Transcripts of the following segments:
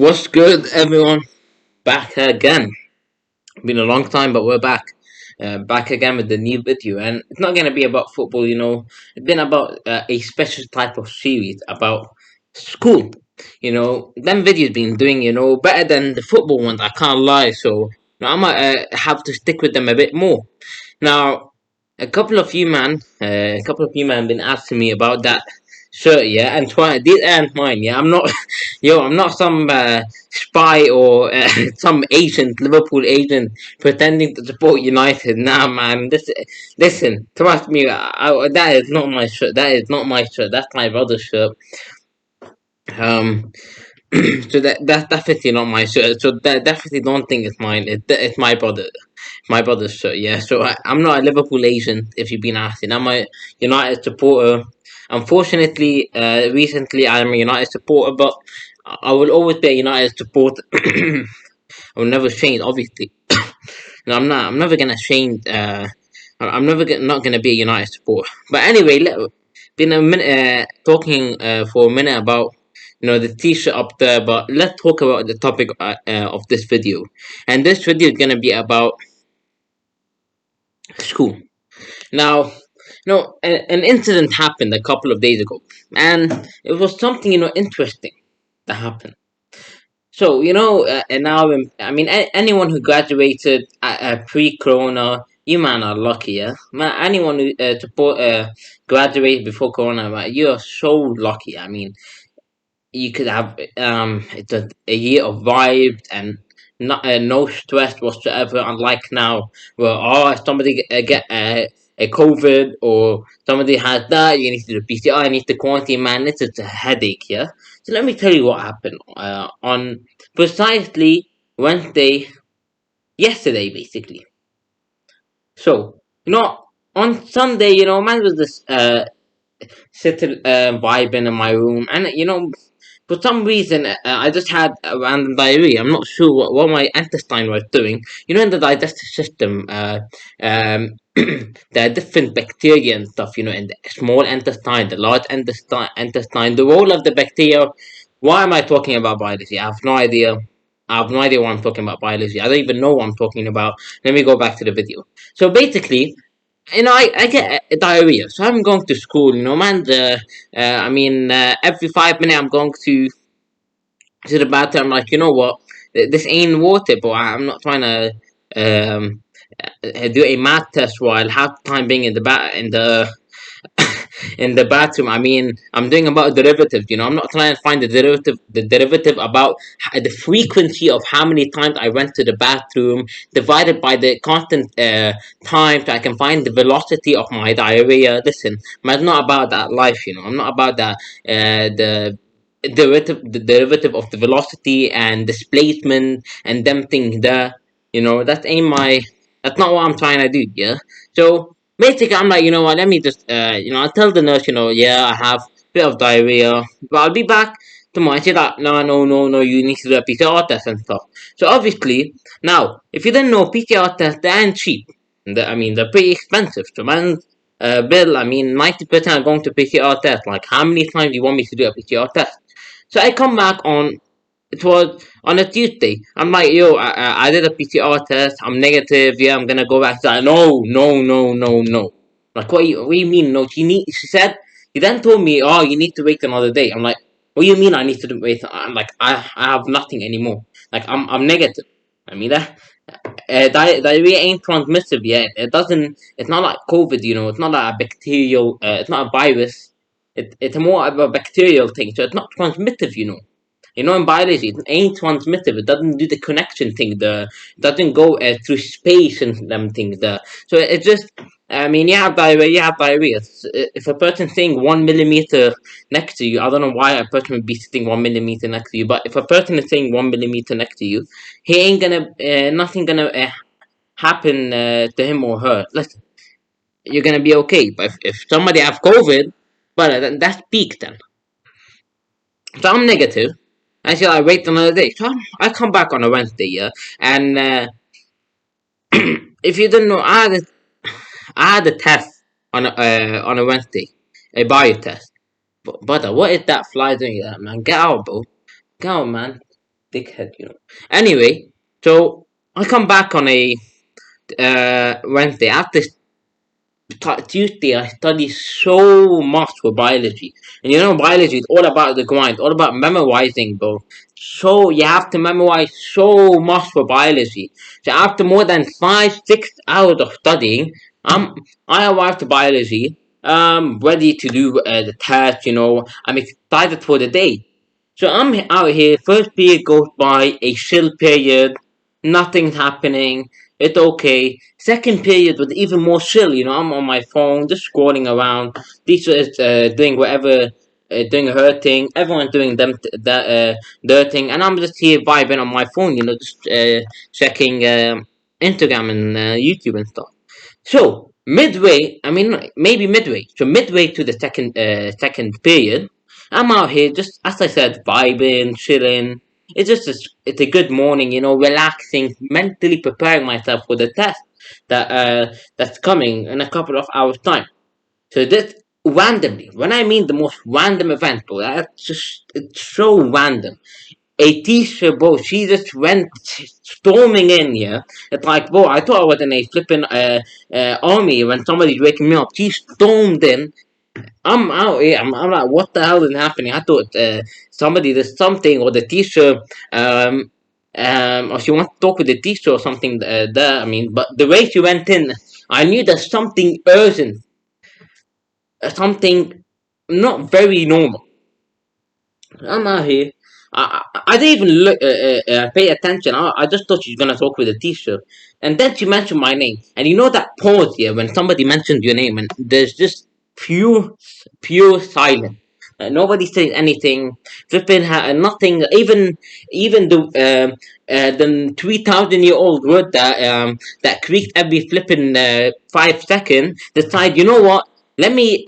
What's good, everyone? Back again. Been a long time, but we're back. Back again with the new video, and it's not gonna be about football. It's been about a special type of series about school. Them videos been doing better than the football ones. I can't lie. So I might have to stick with them a bit more. Now, a couple of you man, been asking me about that shirt, yeah, and these aren't mine, yeah. I'm not, I'm not some spy or some agent, Liverpool agent, pretending to support United. Nah, man, listen, trust me, that is not my shirt. That is not my shirt. That's my brother's shirt. Um, so that's definitely not my shirt. So that definitely don't think it's mine. It's my brother's shirt. Yeah. So I'm not a Liverpool agent. If you've been asking, I'm a United supporter. Unfortunately, recently I'm a United supporter, but I will always be a United supporter. I will never change, obviously. No, I'm not. I'm never gonna change. I'm never not gonna be a United supporter. But anyway, been a minute talking for a minute about the t-shirt up there, but let's talk about the topic of this video. And this video is gonna be about school. Now, an incident happened a couple of days ago, and it was something interesting that happened. So and now I mean anyone who graduated pre-Corona, you man are lucky, yeah. Man, anyone who graduated before Corona, man, you are so lucky. I mean, you could have it's a year of vibes and no stress whatsoever. Unlike now, where somebody get a COVID or somebody has that, you need to do PCR, you need to quarantine. Man, it's just a headache, yeah. So let me tell you what happened on precisely Wednesday, yesterday, basically. So on Sunday, man was this sitting vibing in my room, and for some reason, I just had a random diarrhea. I'm not sure what my intestine was doing. In the digestive system, there are different bacteria and stuff, in the small intestine, the large intestine, the role of the bacteria. Why am I talking about biology? I have no idea. I have no idea why I'm talking about biology. I don't even know what I'm talking about. Let me go back to the video. So basically, I get diarrhea, so I'm going to school. Man, I mean, every 5 minutes I'm going to the bathroom. I'm like, you know what? This ain't water, but I'm not trying to do a math test while half the time being in the in the bathroom. I mean, I'm doing about derivatives. I'm not trying to find the derivative about the frequency of how many times I went to the bathroom divided by the constant time, so I can find the velocity of my diarrhea. Listen, man, it's not about that life. I'm not about that. The derivative of the velocity and displacement and them things there. That ain't my. That's not what I'm trying to do. Yeah. So basically, I'm like, you know what? Let me just, I'll tell the nurse, yeah, I have a bit of diarrhea, but I'll be back tomorrow. And she's like, no, no, no, no, you need to do a PCR test and stuff. So obviously, now, if you didn't know, PCR tests, they aren't cheap. I mean, they're pretty expensive. So man's bill, I mean, 90% are going to PCR test. Like, how many times do you want me to do a PCR test? So I come back it was on a Tuesday. I'm like, yo, I did a PCR test. I'm negative. Yeah, I'm gonna go back. She's like, no, no, no, no, no. Like, what you mean? No, she said, you then told me, oh, you need to wait another day. I'm like, what do you mean I need to wait? I'm like, I have nothing anymore. Like, I'm negative. I mean, diarrhea ain't transmissive yet. It's not like COVID, it's not like a bacterial, it's not a virus. It's more of a bacterial thing. So it's not transmissive, in biology, it ain't transmissive. It doesn't do the connection thing. It doesn't go through space and them things. So it's just, I mean, you have diarrhea. You have diarrhea. If a person's sitting 1 millimeter next to you, I don't know why a person would be sitting 1 millimeter next to you. But if a person is sitting 1 millimeter next to you, he ain't gonna, nothing gonna happen to him or her. Listen, you're gonna be okay. But if somebody have COVID, but that's peak then. So I'm negative. I said I wait another day. So I come back on a Wednesday, yeah. And if you don't know, I had a test on a Wednesday, a bio test. But what is that fly doing that, man? Get out, bro. Get out, man. dickhead, you know. Anyway, so I come back on a Wednesday after Tuesday. I study so much for biology, and you know, biology is all about the grind, all about memorizing, bro. So you have to memorize so much for biology. So after more than 5 6 hours of studying, um, I arrived to biology, ready to do the test. You know, I'm excited for the day. So I'm out here. First period goes by, a chill period. Nothing's happening. It's okay. Second period was even more chill. You know, I'm on my phone, just scrolling around. Teacher is doing whatever, doing her thing. Everyone's doing their thing, and I'm just here vibing on my phone. You know, just checking Instagram and YouTube and stuff. So midway, I mean maybe midway. So midway to the second period, I'm out here just as I said, vibing, chilling. It's a good morning, you know, relaxing, mentally preparing myself for the test that's coming in a couple of hours time. So this randomly, when I mean the most random event, bro, that's just it's so random. A teacher, bro, she just went storming in, yeah. It's like, bro, I thought I was in a flipping army when somebody's waking me up. She stormed in. I'm out here. I'm like, what the hell is happening? I thought somebody did something, or the teacher, or she wants to talk with the teacher or something. There, I mean, but the way she went in, I knew there's something urgent, something not very normal. I'm out here. I didn't even pay attention. I just thought she was gonna talk with the teacher, and then she mentioned my name. And you know that pause here when somebody mentions your name, and there's just pure, pure silence. Nobody says anything. Flipping nothing. Even the 3,000-year-old word that creaked every flipping 5 seconds. Decide. You know what? Let me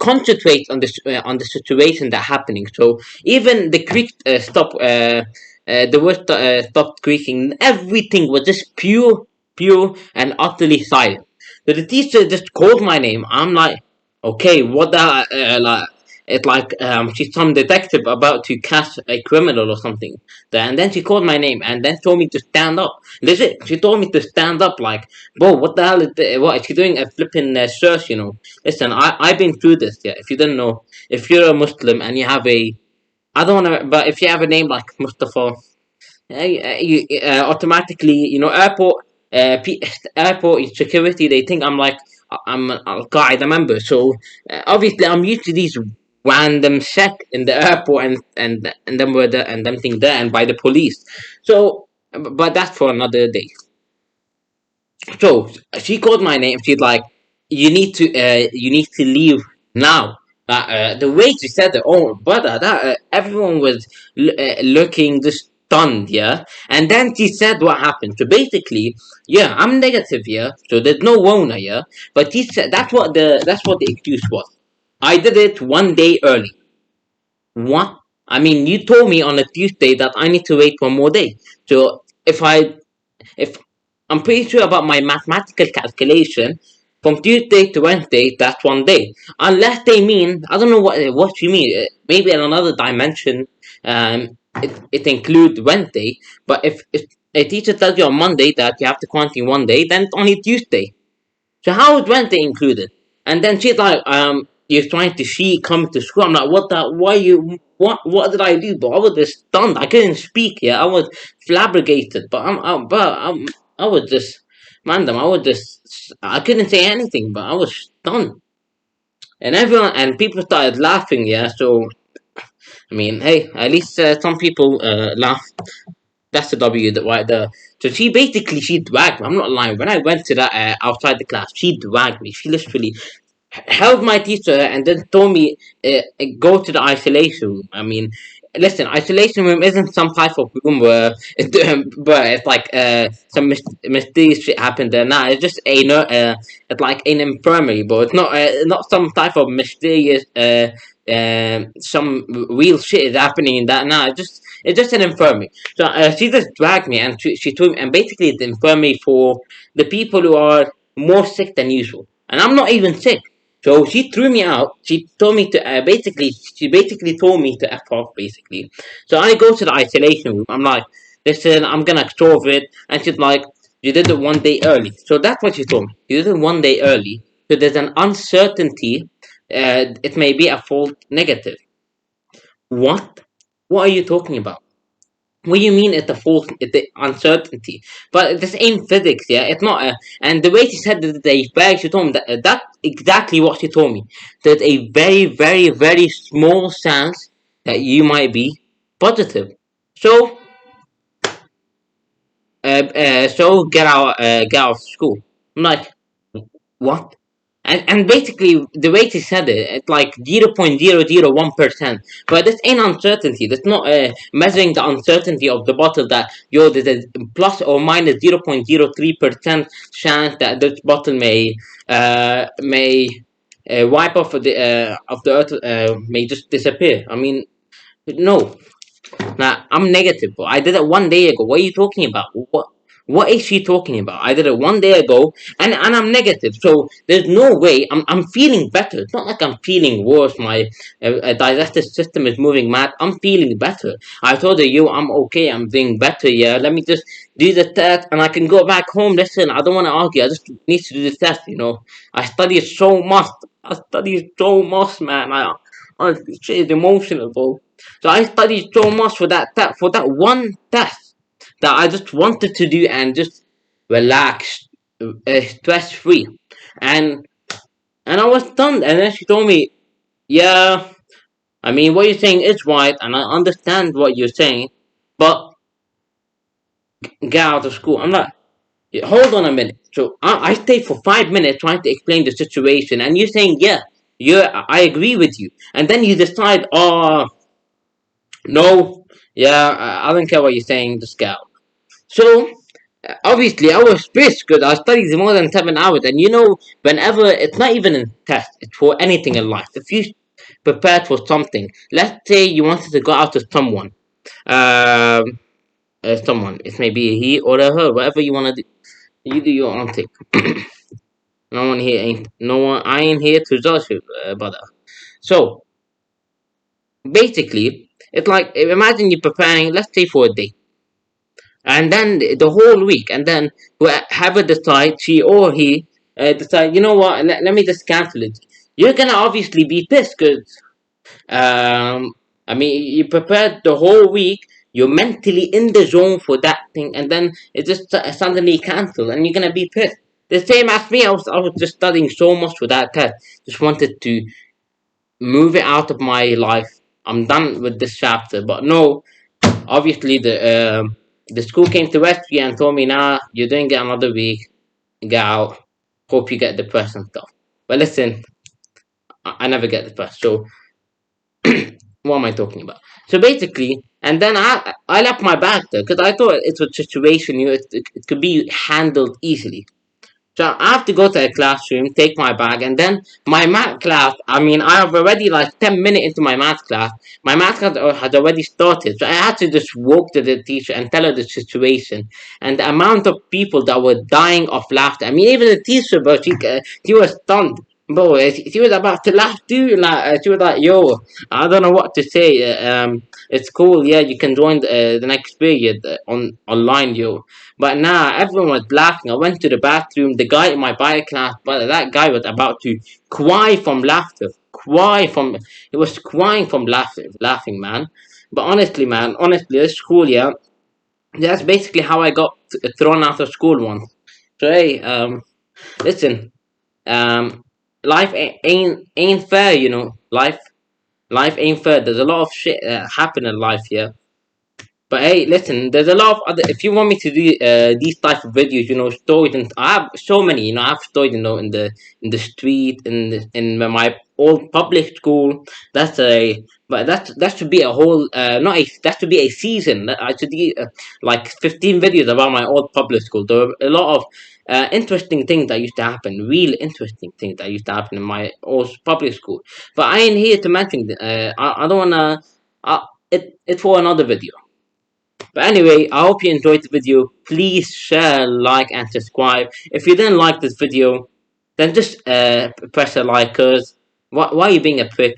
concentrate on the situation that happening. So even the creek the word stopped creaking. Everything was just pure and utterly silent. So the teacher just called my name. I'm like, okay, what the like. It's like she's some detective about to catch a criminal or something. And then she called my name and then told me to stand up. Legit, she told me to stand up. Like, bro, what the hell what is she doing? A flipping search, you know? Listen, I've been through this. Yeah, if you didn't know, if you're a Muslim and you have a, I don't want to, but if you have a name like Mustafa, you automatically, you know, airport security, they think I'm like I'm an Al Qaeda member. So obviously, I'm used to these random check in the airport and them were and them thing there and by the police. So, but that's for another day. So she called my name. She's like, you need to leave now." The way she said it, oh brother, that everyone was looking just stunned, yeah. And then she said what happened. So basically, yeah, I'm negative, yeah. So there's no Rona, yeah. But she said that's what the excuse was. I did it one day early. What? I mean, you told me on a Tuesday that I need to wait one more day. So if I'm pretty sure about my mathematical calculation, from Tuesday to Wednesday, that's one day. Unless they mean, I don't know what you mean. Maybe in another dimension, it includes Wednesday. But if a teacher tells you on Monday that you have to quarantine one day, then it's only Tuesday. So how is Wednesday included? And then she's like, you're trying to she come to school. I'm like, what the? Why you? What did I do? But I was just stunned. I couldn't speak. Yeah, I was flabbergasted. I was just, random. I couldn't say anything. But I was stunned. And everyone and people started laughing. Yeah, so I mean, hey, at least some people laugh. That's the W that right there. So she dragged me. I'm not lying. When I went to that outside the class, she dragged me. She literally held my teacher and then told me go to the isolation room. I mean, listen, isolation room isn't some type of room where but it's like some mysterious shit happened there. Nah, it's just it's like an infirmary, but it's not some type of mysterious some real shit is happening in that. Nah, it's just an infirmary. So she just dragged me and she told me, and basically it's infirmary for the people who are more sick than usual. And I'm not even sick. So she threw me out. She told me to she basically told me to f off basically. So I go to the isolation room. I'm like, listen, I'm gonna solve it. And she's like, you did it one day early. So that's what she told me. You did it one day early. So there's an uncertainty. It may be a false negative. What? What are you talking about? What do you mean it's a false, it's the uncertainty? But this ain't physics, yeah. It's not. And the way she said that they bag, she told me that that's exactly what she told me. There's a very, very, very small chance that you might be positive. So, so get out of school. I'm like, what? And basically, the way she said it, it's like 0.001%. But this ain't uncertainty. That's not measuring the uncertainty of the bottle that, yo, there's a plus or minus 0.03% chance that this bottle may wipe off of the earth, may just disappear. I mean, no. Now I'm negative, but I did it one day ago. What are you talking about? What is she talking about? I did it one day ago, and I'm negative. So there's no way I'm feeling better. It's not like I'm feeling worse. My digestive system is moving mad. I'm feeling better. I told her, yo, I'm okay. I'm doing better. Yeah, let me just do the test, and I can go back home. Listen, I don't want to argue. I just need to do the test. You know, I studied so much. I studied so much, man. Honestly, shit is emotional, bro. So I studied so much for for that one test that I just wanted to do and just relax, stress free, and I was done. And then she told me, "Yeah, I mean, what you're saying is right, and I understand what you're saying, but get out of school." I'm like, "Yeah, hold on a minute." So I stayed for 5 minutes trying to explain the situation, and you're saying, "Yeah, I agree with you," and then you decide, "Oh, no, yeah, I don't care what you're saying, just get out." So obviously, I was pissed because I studied more than 7 hours, and you know, whenever it's not even a test, it's for anything in life. If you prepared for something, let's say you wanted to go out with um, someone, it may be a he or a her, whatever you want to do, you do your own thing. No one, I ain't here to judge you, brother. So basically, it's like imagine you're preparing, let's say for a date and then the whole week, and then whoever decide, she or he, decide, you know what, let me just cancel it. You're gonna obviously be pissed because, I mean, you prepared the whole week, you're mentally in the zone for that thing, and then it just suddenly cancelled, and you're gonna be pissed. The same as me, I was just studying so much for that test, just wanted to move it out of my life. I'm done with this chapter, but no, obviously the school came to rescue and told me, nah, you didn't get another week. Get out. Hope you get depressed and stuff. But listen, I never get depressed. So what am I talking about? So basically, and then I left my bag there because I thought it's a situation, it could be handled easily. So I have to go to a classroom, take my bag, and then my math class. I mean, I have already like 10 minutes into my math class. My math class had already started, so I had to just walk to the teacher and tell her the situation and the amount of people that were dying of laughter. I mean, even the teacher, bro, she was stunned. Bro, she was about to laugh too. Like she was like, "Yo, I don't know what to say. It's cool. Yeah, you can join the next period online, yo." But nah, everyone was laughing. I went to the bathroom. The guy in my bio class, but that guy was about to cry from laughter. He was crying from laughing, man. But honestly, man, honestly, this school, yeah, that's basically how I got thrown out of school once. So hey, listen, um, life ain't fair, you know. Life ain't fair. There's a lot of shit that happen in life, yeah. But hey, listen, there's a lot of other. If you want me to do these type of videos, you know, stories, and I have so many. You know, I have stories, you know, in the street, in my old public school. That's a, but that should be a whole, not a, that should be a season. I should do like 15 videos about my old public school. There were a lot of interesting things that used to happen. Real interesting things that used to happen in my old public school. But I ain't here to mention. I don't wanna. It's for another video. But anyway, I hope you enjoyed the video. Please share, like, and subscribe. If you didn't like this video, then just press a like. Cause why are you being a prick?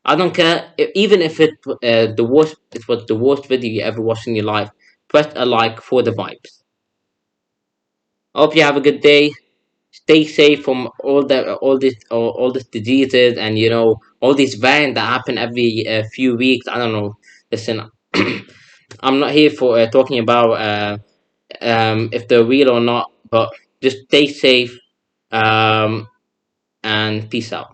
I don't care. Even if the worst, it was the worst video you ever watched in your life. Press a like for the vibes. I hope you have a good day. Stay safe from all this diseases and all these variants that happen every few weeks. I don't know. Listen, I'm not here for talking about if they're real or not, but just stay safe, and peace out.